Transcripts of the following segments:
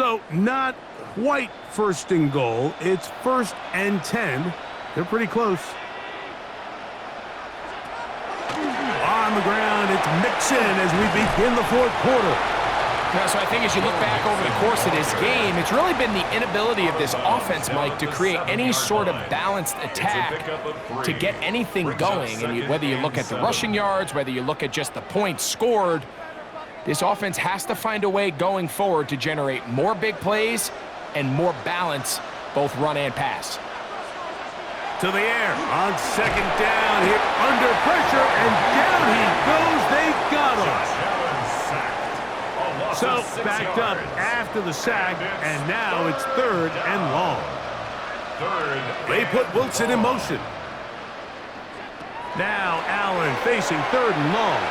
So not quite first and goal. It's 1st and 10. They're pretty close. On the ground, it's Mixon as we begin the 4th quarter. Yeah, so I think as you look back over the course of this game, it's really been the inability of this offense, Mike, to create any sort of balanced attack to get anything going. And whether you look at the rushing yards, whether you look at just the points scored, this offense has to find a way going forward to generate more big plays and more balance, both run and pass. To the air on 2nd down here, under pressure, and down he goes. They got him. So backed up after the sack, and now it's 3rd and long. They put Wilson in motion. Now Allen facing 3rd and long.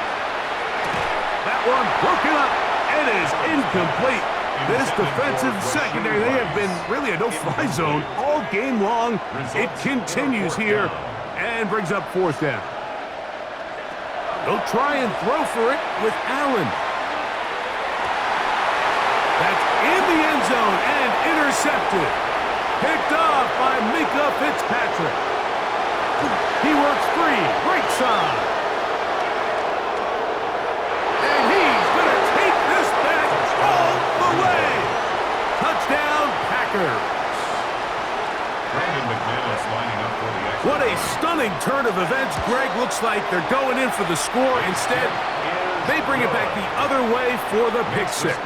That one broken up. It is incomplete. This defensive secondary, they have been really a no-fly zone all game long. It continues here and brings up 4th down. They'll try and throw for it with Allen. That's in the end zone and intercepted. Picked off by Mika Fitzpatrick. He works free, right side. And he's going to take this back all the way. Touchdown, Packers. What a stunning turn of events. Greg, looks like they're going in for the score. Instead, they bring it back the other way for the pick 6.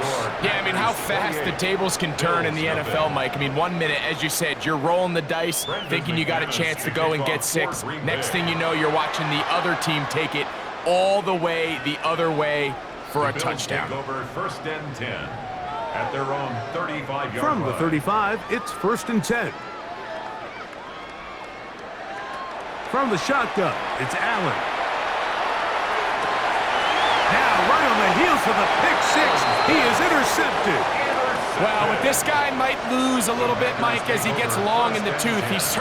Yeah, I mean, how fast the tables can turn in the NFL, Mike. I mean, 1 minute, as you said, you're rolling the dice, thinking you got a chance to go and get 6. Next thing you know, you're watching the other team take it all the way the other way for a touchdown. Over 1st and 10 at their own 35-yard line. From the 35, it's 1st and 10. From the shotgun, it's Allen. Now, right on the heels of the pick 6, he is intercepted. Well, what this guy might lose a little bit, Mike, as he gets long in the tooth, he's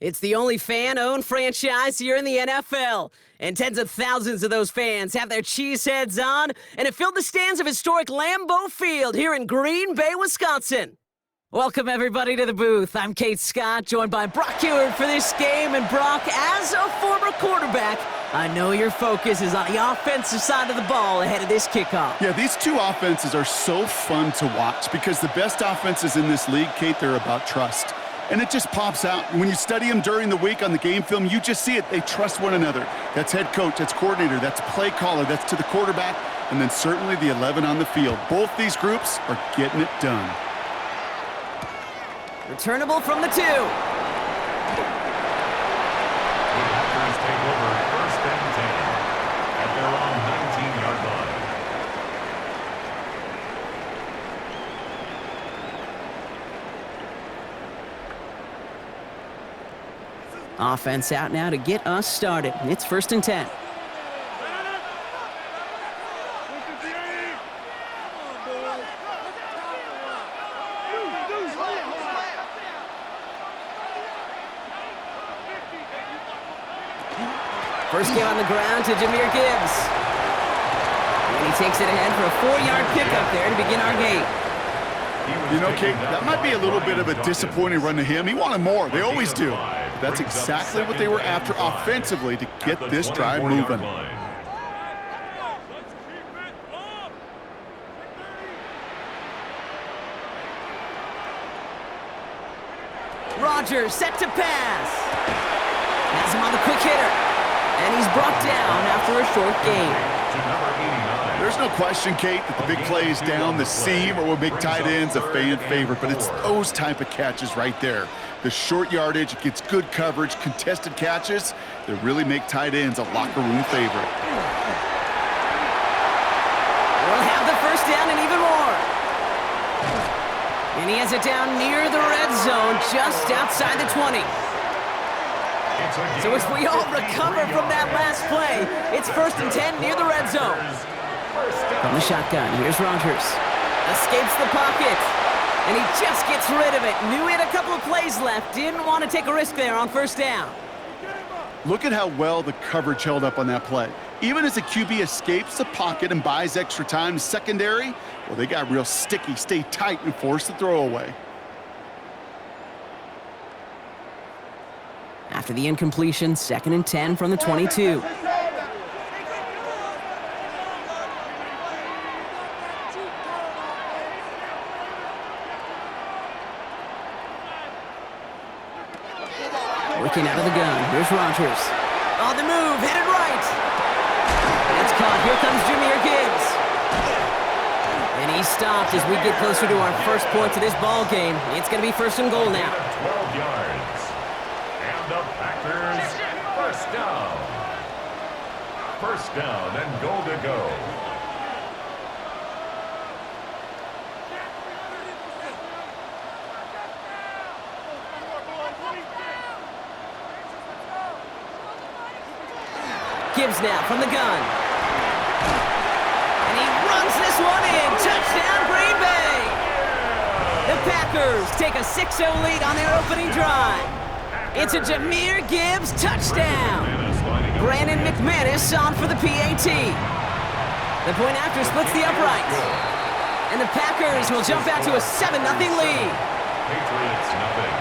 It's the only fan-owned franchise here in the NFL. And tens of thousands of those fans have their cheese heads on, and it filled the stands of historic Lambeau Field here in Green Bay, Wisconsin. Welcome, everybody, to the booth. I'm Kate Scott, joined by Brock Heward for this game. And Brock, as a former quarterback, I know your focus is on the offensive side of the ball ahead of this kickoff. Yeah, these two offenses are so fun to watch because the best offenses in this league, Kate, they're about trust. And it just pops out. When you study them during the week on the game film, you just see it. They trust one another. That's head coach, that's coordinator, that's play caller, that's to the quarterback, and then certainly the 11 on the field. Both these groups are getting it done. Returnable from the 2. The Packers take over 1st and 10 at their own 19-yard line. Offense out now to get us started. It's 1st and 10. First game on the ground to Jahmyr Gibbs. And he takes it ahead for a 4-yard pickup there to begin our game. You know, Kate, that might be a little bit of a disappointing run to him. He wanted more. They always do. That's exactly what they were after offensively to get this drive moving. Rodgers set to pass. Has him on the quick hitter. And he's brought down after a short game. There's no question, Kate, that the big plays down the seam or will make tight ends a fan favorite, but it's those type of catches right there. The short yardage, it gets good coverage, contested catches that really make tight ends a locker room favorite. We'll have the first down and even more. And he has it down near the red zone, just outside the 20. So as we all recover from that last play, it's 1st and 10 near the red zone. From the shotgun, here's Rodgers. Escapes the pocket. And he just gets rid of it. Knew he had a couple of plays left. Didn't want to take a risk there on 1st down. Look at how well the coverage held up on that play. Even as the QB escapes the pocket and buys extra time, secondary, well, they got real sticky, stay tight, and force the throw away. After the incompletion, 2nd and 10 from the 22. Working out of the gun. Here's Rodgers. On the move, headed right. It's caught. Here comes Jahmyr Gibbs. And he's stopped as we get closer to our first point to this ball game. It's going to be 1st and goal now. 12 yards. And the Packers, 1st down. 1st down and goal to go. Gibbs now from the gun. And he runs this one in. Touchdown, Green Bay. The Packers take a 6-0 lead on their opening drive. It's a Jahmyr Gibbs touchdown. Brandon McManus on for the PAT. The point after splits the uprights. And the Packers will jump out to a 7-0 lead. Patriots, nothing.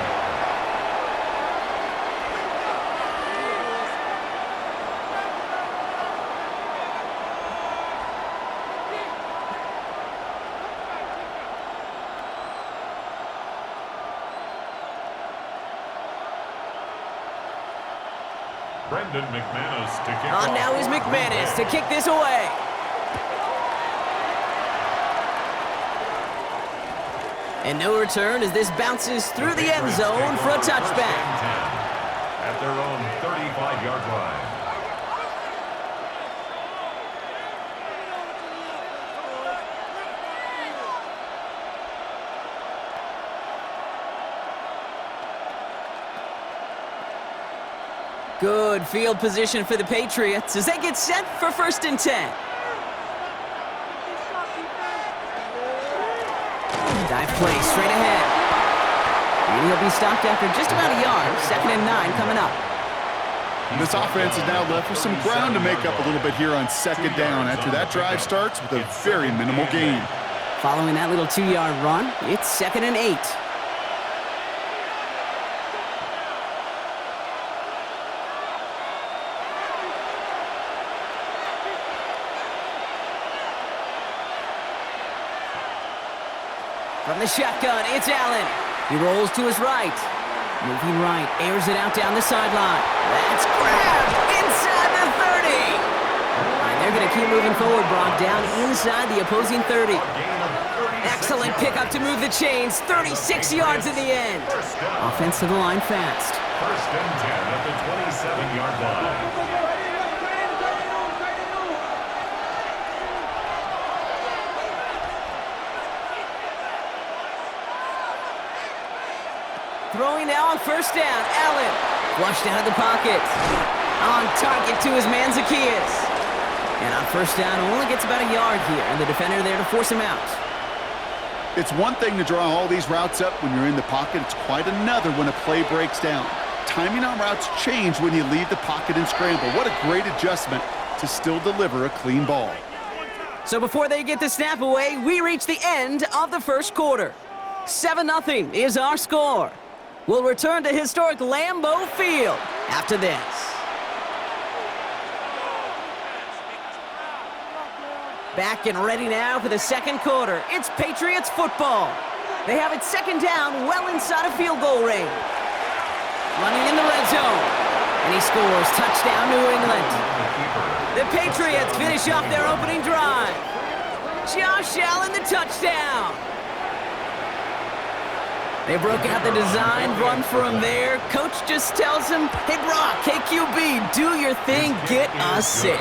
Brendan McManus to kick off. On now is McManus to kick this away. And no return as this bounces through the end zone for a touchback. At their own 35-yard line. Good field position for the Patriots as they get set for 1st and 10. Dive play straight ahead. And he'll be stopped after just about a yard. 2nd and 9 coming up. This offense is now left with some ground to make up a little bit here on 2nd down after that drive starts with a very minimal gain. Following that little 2-yard run, it's 2nd and 8. From the shotgun, it's Allen. He rolls to his right. Moving right, airs it out down the sideline. That's grabbed inside the 30. And they're going to keep moving forward, brought down inside the opposing 30. Excellent pickup to move the chains. 36 yards in the end. Offense to the line fast. 1st and 10 at the 27-yard line. Throwing now on 1st down. Allen flushed out of the pocket. On target to his man Zacchaeus. And on 1st down, only gets about a yard here. And the defender there to force him out. It's one thing to draw all these routes up when you're in the pocket. It's quite another when a play breaks down. Timing on routes change when you leave the pocket and scramble. What a great adjustment to still deliver a clean ball. So before they get the snap away, we reach the end of the 1st quarter. 7-0 is our score. We'll return to historic Lambeau Field after this. Back and ready now for the 2nd quarter. It's Patriots football. They have it 2nd down, well inside of field goal range. Running in the red zone. And he scores. Touchdown, New England. The Patriots finish off their opening drive. Josh Allen, the touchdown. They broke out the design run for him there. Coach just tells him, hey, Brock, KQB, do your thing, get us 6.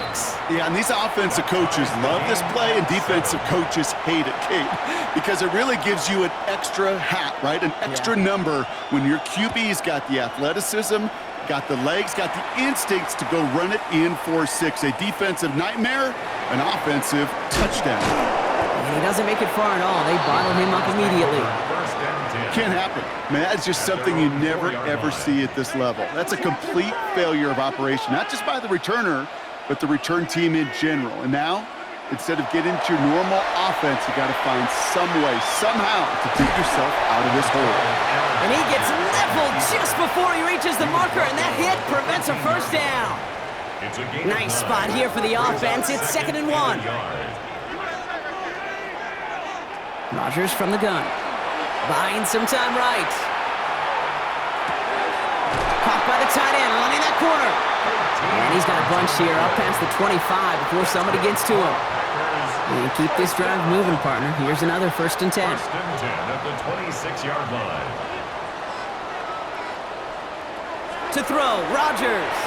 Yeah, and these offensive coaches love this play, and defensive coaches hate it, Kate, because it really gives you an extra hat, right? An extra number when your QB's got the athleticism, got the legs, got the instincts to go run it in for 6. A defensive nightmare, an offensive touchdown. And he doesn't make it far at all. They bottle him up immediately. Can't happen. Man, that's just something you never, ever see at this level. That's a complete failure of operation, not just by the returner, but the return team in general. And now, instead of getting to your normal offense, you got to find some way, somehow, to dig yourself out of this hole. And he gets leveled just before he reaches the marker, and that hit prevents a 1st down. Nice spot here for the offense. It's 2nd and 1. Rodgers from the gun. Buying some time right. Caught by the tight end, running that corner. And he's got a bunch here up past the 25 before somebody gets to him. And keep this drive moving, partner. Here's another 1st and 10. 1st and 10 at the 26-yard line. To throw, Rodgers.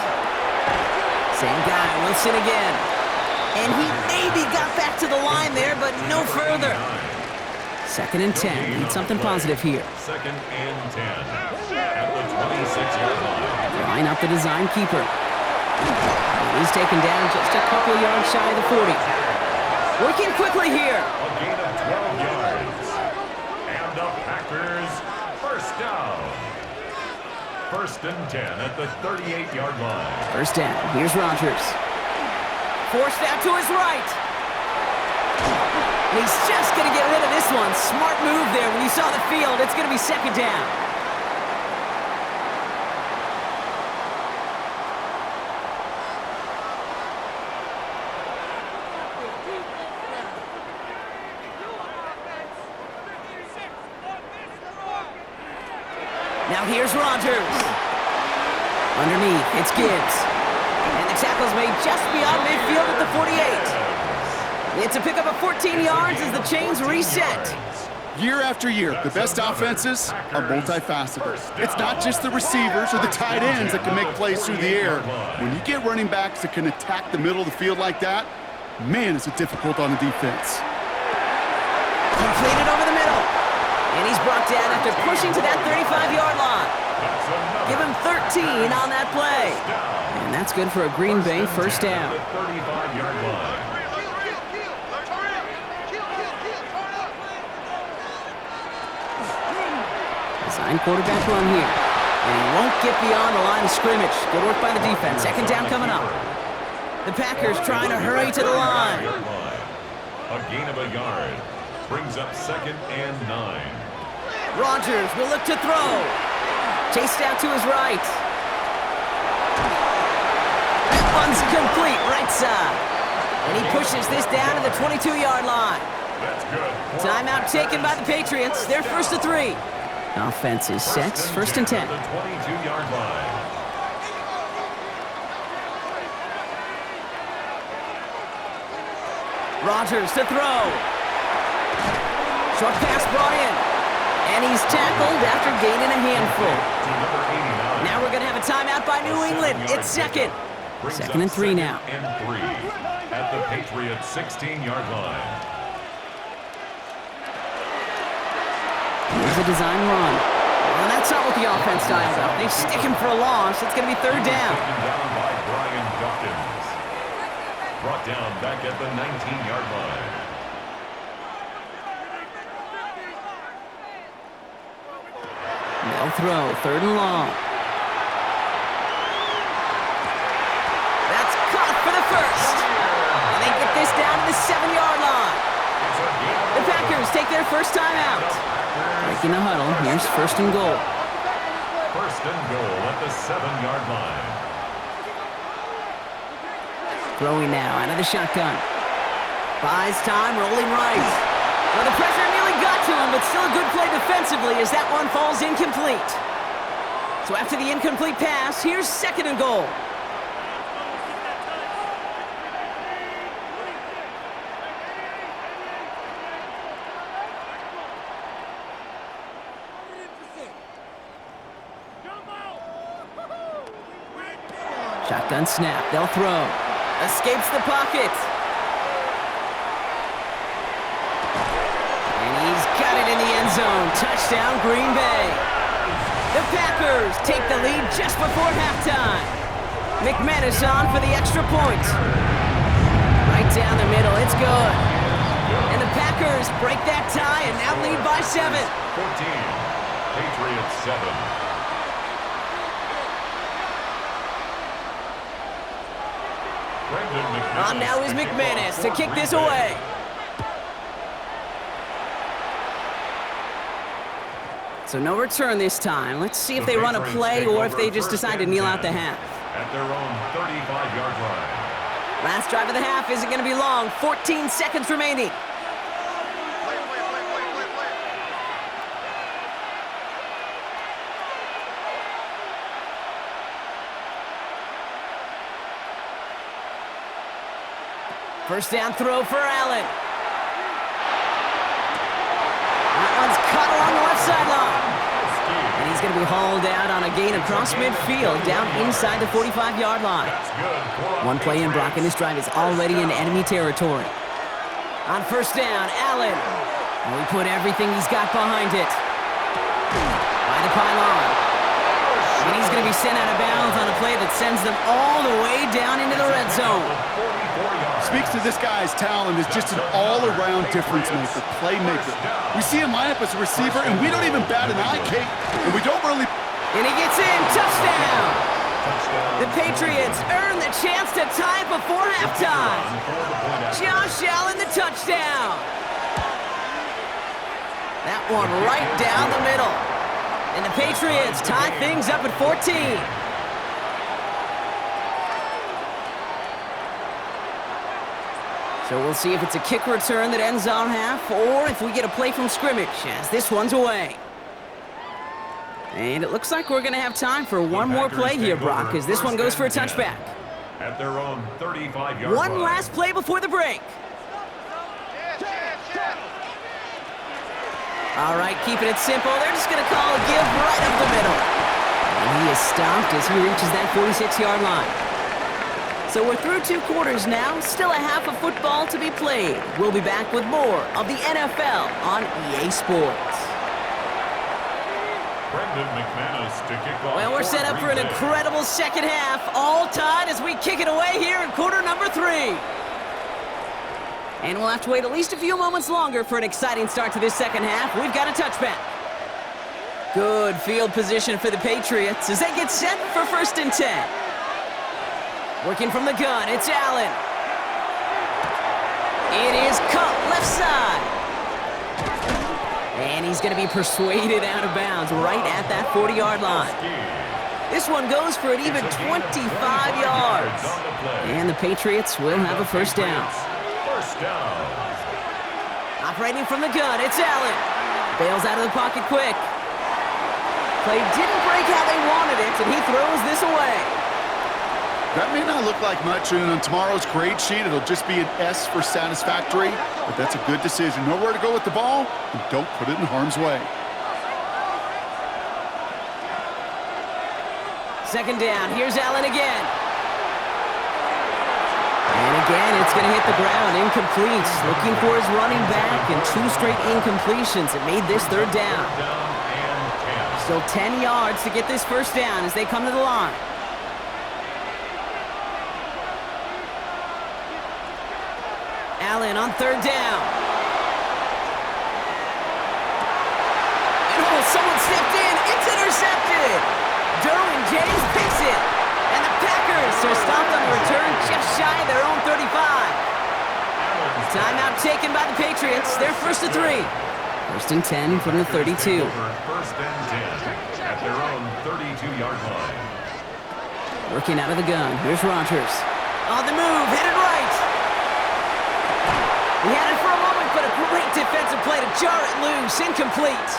Same guy, Wilson again. And he maybe got back to the line there, but no further. 2nd and 10. Need something positive here. 2nd and 10 at the 26-yard line. Line up the design keeper. He's taken down just a couple yards shy of the 40. Working quickly here. A gain of 12 yards. And the Packers 1st down. 1st and 10 at the 38-yard line. 1st down. Here's Rodgers. Forced out to his right. And he's just going to get rid of this one. Smart move there. When you saw the field, it's going to be 2nd down. Now here's Rodgers. Underneath, it's Gibbs. And the tackle's made just beyond midfield at the 48. It's a pickup of 14 yards as the chains reset. Year after year, the best offenses are multifaceted. It's not just the receivers or the tight ends that can make plays through the air. When you get running backs that can attack the middle of the field like that, man, is it difficult on the defense. Completed over the middle. And he's brought down after pushing to that 35-yard line. Give him 13 on that play. And that's good for a Green Bay 1st down. 35-yard line. Design quarterback run here. And he won't get beyond the line of scrimmage. Good work by the defense. Second down coming up. The Packers trying to hurry to the line. A gain of a yard brings up 2nd and 9. Rodgers will look to throw. Chased out to his right. That one's complete, right side. And he pushes this down to the 22-yard line. That's good. Timeout taken by the Patriots. They're 1st and 3. Offense is set. 1st and 10. The 22-yard line. Rodgers to throw. Short pass brought in. And he's tackled after gaining a handful. Now we're going to have a timeout by New England. It's second. 2nd and 3 now. And 3 at the Patriots 16-yard line. Here's a design run. Well, that's not what the offense dialed up. They stick him for a loss. It's going to be 3rd down. Taken down by Brian Dawkins. Brought down back at the 19-yard line. They'll throw. 3rd and long. That's caught for the first. And they get this down to the 7-yard line. The Packers take their first time out. Breaking the huddle. Here's 1st and goal. 1st and goal at the 7-yard line. Throwing now out of the shotgun. Buys time, rolling right. Well, the pressure nearly got to him, but still a good play defensively as that one falls incomplete. So after the incomplete pass, here's 2nd and goal. Shotgun snap, they'll throw. Escapes the pocket. And he's got it in the end zone. Touchdown, Green Bay. The Packers take the lead just before halftime. McManus on for the extra point. Right down the middle, it's good. And the Packers break that tie and now lead by 7. 14. Patriots 7. On now is McManus to kick this away. So no return this time. Let's see if they run a play or if they just decide to kneel out the half. At their own 35-yard line. Last drive of the half isn't going to be long. 14 seconds remaining. First down throw for Allen. That one's cut along the left sideline. And he's going to be hauled out on a gain across midfield, down inside the 45-yard line. One play in, Brock, and this drive is already in enemy territory. On first down, Allen. Well, he put everything he's got behind it. By the pylon. And he's going to be sent out of bounds on a play that sends them all the way down into the red zone. Speaks to this guy's talent as just an all-around difference maker, playmaker. We see him line up as a receiver, and we don't even bat an eye, Kate, and we don't really... And he gets in, touchdown! The Patriots earn the chance to tie it before halftime. Josh Allen, the touchdown. That one right down the middle. And the Patriots tie things up at 14. So we'll see if it's a kick return that ends on half, or if we get a play from scrimmage, as this one's away. And it looks like we're going to have time for one more play here, Brock, as this one goes for a touchback. At their own 35-yard line. One last play before the break. All right, keeping it simple. They're just going to call a give right up the middle. And he is stopped as he reaches that 46-yard line. So we're through 2 quarters now, still a half of football to be played. We'll be back with more of the NFL on EA Sports. Brendan McManus to kick off. Well, we're set up for an incredible second half, all tied as we kick it away here in quarter number 3. And we'll have to wait at least a few moments longer for an exciting start to this second half. We've got a touchback. Good field position for the Patriots as they get set for 1st and 10. Working from the gun, it's Allen. It is cut left side. And he's going to be persuaded out of bounds right at that 40-yard line. This one goes for an even 25 yards. And the Patriots will have a 1st down. First down. Operating from the gun, it's Allen. Bails out of the pocket quick. Play didn't break how they wanted it, and he throws this away. That may not look like much, and on tomorrow's grade sheet, it'll just be an S for satisfactory, but that's a good decision. Nowhere to go with the ball, and don't put it in harm's way. 2nd down, here's Allen again. And again, it's going to hit the ground, incomplete. Looking for his running back, and 2 straight incompletions. It made this 3rd down. Still 10 yards to get this 1st down as they come to the line. Allen on 3rd down. And someone stepped in. It's intercepted. Derwin James picks it. And the Packers are stopped on the return just shy of their own 35. Timeout taken by the Patriots. They're 1st and 3. 1st and 10 from the 32. 1st and 10 at their own 32-yard line. Working out of the gun. Here's Rodgers. On the move, headed right. He had it for a moment, but a great defensive play to jar it loose. Incomplete.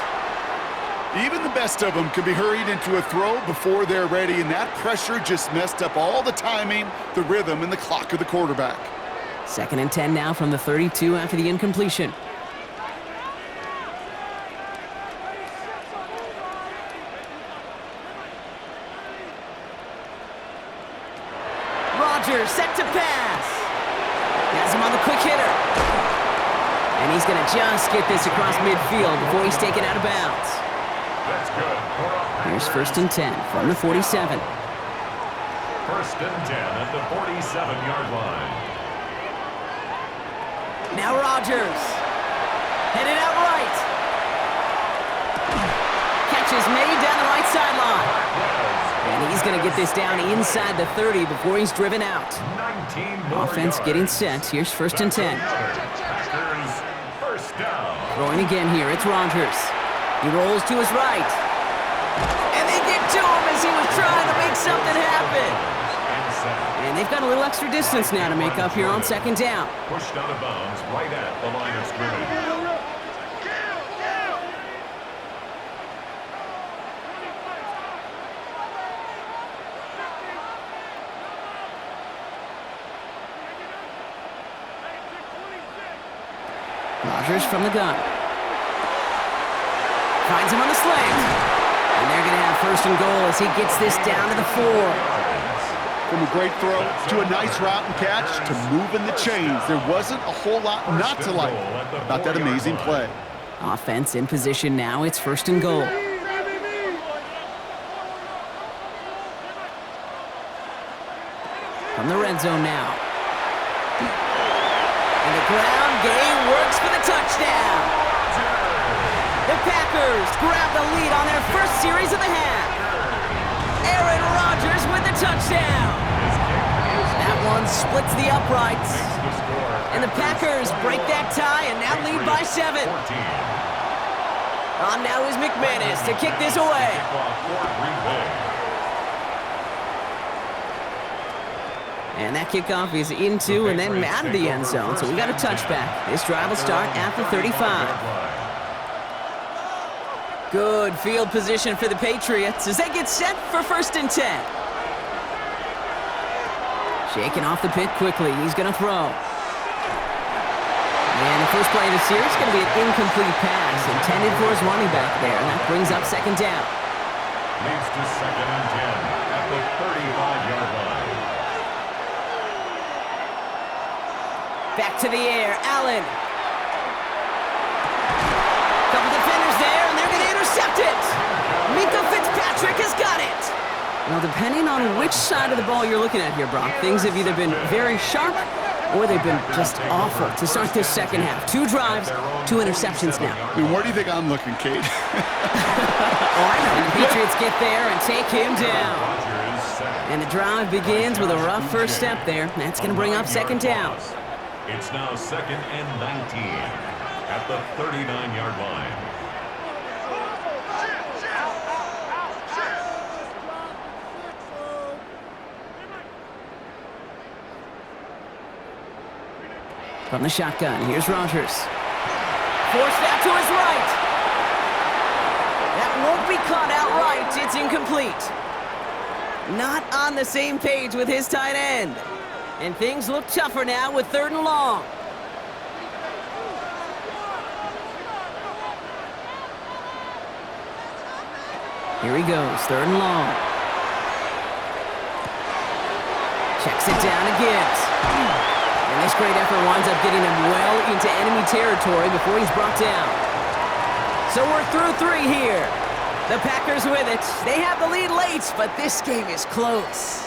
Even the best of them can be hurried into a throw before they're ready, and that pressure just messed up all the timing, the rhythm, and the clock of the quarterback. 2nd and 10 now from the 32 after the incompletion. Rodgers set to pass. Has him on the quick hitter. And he's going to just get this across midfield before he's taken out of bounds. That's good. Here's 1st and 10 from the 47. 1st and 10 at the 47-yard line. Now Rodgers. Headed out right. Catch is made down the right sideline. And he's going to get this down inside the 30 before he's driven out. Offense getting set. Here's 1st and 10. Packers, 1st down. Throwing again here. It's Rodgers. He rolls to his right. And they get to him as he was trying to make something happen. And they've got a little extra distance now to make up here on 2nd down. Pushed out of bounds right at the line of scrimmage. Rodgers from the gun. Finds him on the slant. And they're going to have 1st and goal as he gets this down to the 4. From a great throw to a nice route and catch to moving the chains. There wasn't a whole lot not to like about that amazing play. Offense in position now. It's 1st and goal. From the red zone now. And the ground game works for the touchdown. The Packers grab the lead on their 1st series of the half. Aaron Rodgers with the touchdown. That one splits the uprights. And the Packers break that tie and now lead by 7. On now is McManus to kick this away. And that kickoff is into and then out of the end zone. So we got a touchback. This drive will start at the 35. Good field position for the Patriots as they get set for 1st and 10. Shaking off the pit quickly. He's going to throw. And the first play of the series is going to be an incomplete pass intended for his running back there. And that brings up 2nd down. Leads to 2nd and 10 at the 35-yard line. Back to the air. Allen. Couple defenders there, and they're going to intercept it. Minka Fitzpatrick has got it. Well, depending on which side of the ball you're looking at here, Brock, things have either been very sharp Boy, they've been just awful to start this second half. 2 drives, 2 interceptions now. I mean, where do you think I'm looking, Kate? Oh, I know. The Patriots get there and take him down. And the drive begins with a rough first step there. That's going to bring up second down. It's now 2nd and 19 at the 39-yard line. From the shotgun, here's Rodgers. Forced out to his right. That won't be caught outright. It's incomplete. Not on the same page with his tight end. And things look tougher now with 3rd and long. Here he goes, 3rd and long. Checks it down again. And this great effort winds up getting him well into enemy territory before he's brought down. So we're through 3 here. The Packers with it. They have the lead late, but this game is close.